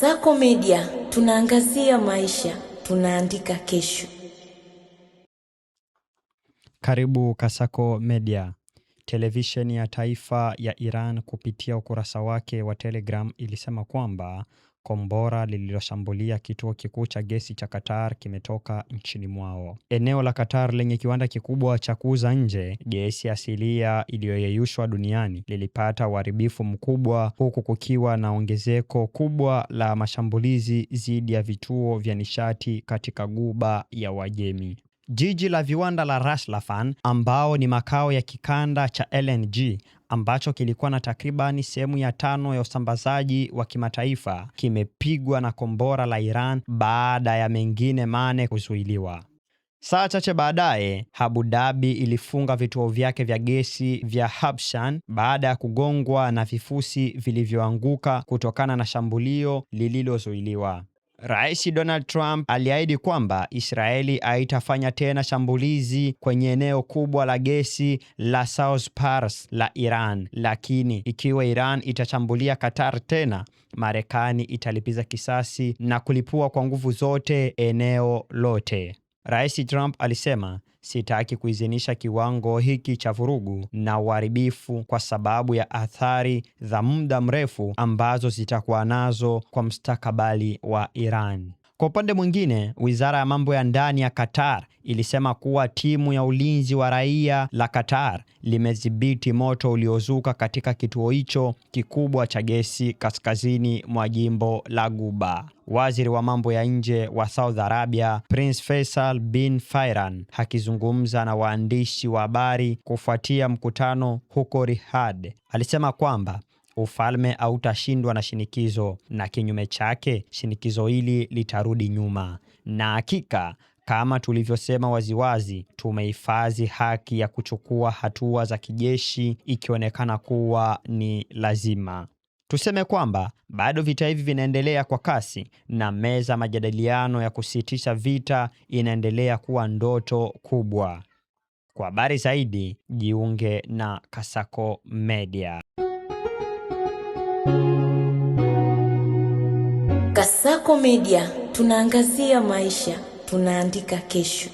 Kasako Media, tunaangazia maisha, tunaandika kesho. Karibu Kasako Media. Televisheni ya taifa ya Iran kupitia ukurasa wake wa Telegram ilisema kwamba kombora lililoshambulia kituo kikuu cha gesi cha Qatar kimetoka nchini mwao. Eneo la Qatar lenye kiwanda kikubwa cha kuuza nje gesi asilia iliyoyeyushwa duniani lilipata uharibifu mkubwa, huku kukiwa na ongezeko kubwa la mashambulizi dhidi ya vituo vya nishati katika Ghuba ya Uajemi. Jiji la viwanda la Ras Laffan, ambao ni makao ya kikanda cha LNG ambacho kilikuwa na takribani sehemu ya 5 ya usambazaji wa kimataifa, kimepigwa na kombora la Iran baada ya mengine 8 kuzuiliwa. Saa chache baadaye, Abu Dhabi ilifunga vituo vyake vya gesi vya Habshan baada ya kugongwa na vifusi vilivyoanguka kutokana na shambulio lililozuiliwa. Rais Donald Trump aliahidi kwamba Israeli haitafanya tena shambulizi kwenye eneo kubwa la gesi la South Pars la Iran, lakini ikiwa Iran itashambulia Qatar tena, Marekani italipiza kisasi na kulipua kwa nguvu zote eneo lote. Rais Trump alisema, sitaki kuidhinisha kiwango hiki cha vurugu na uharibifu kwa sababu ya athari za muda mrefu ambazo zitakuwa nazo kwa mustakabali wa Iran. Kwa upande mwingine, Wizara ya Mambo ya Ndani ya Qatar ilisema kuwa timu ya ulinzi wa raia la Qatar limedhibiti moto uliozuka katika kituo hicho kikubwa cha gesi kaskazini mwa jimbo la Ghuba. Waziri wa mambo ya nje wa Saudi Arabia, Prince Faisal bin Farhan, akizungumza na waandishi wa habari kufuatia mkutano huko Riyadh, alisema kwamba ufalme hautashindwa na shinikizo, na kinyume chake shinikizo hili litarudi nyuma. Na hakika, kama tulivyosema waziwazi, tumehifadhi haki ya kuchukua hatua za kijeshi ikionekana kuwa ni lazima. Tuseme kwamba bado vita hivi vinaendelea kwa kasi na meza majadiliano ya kusitisha vita inaendelea kuwa ndoto kubwa. Kwa habari zaidi, jiunge na Kasako Media. Kasako Media, tunaangazia maisha, tunaandika kesho.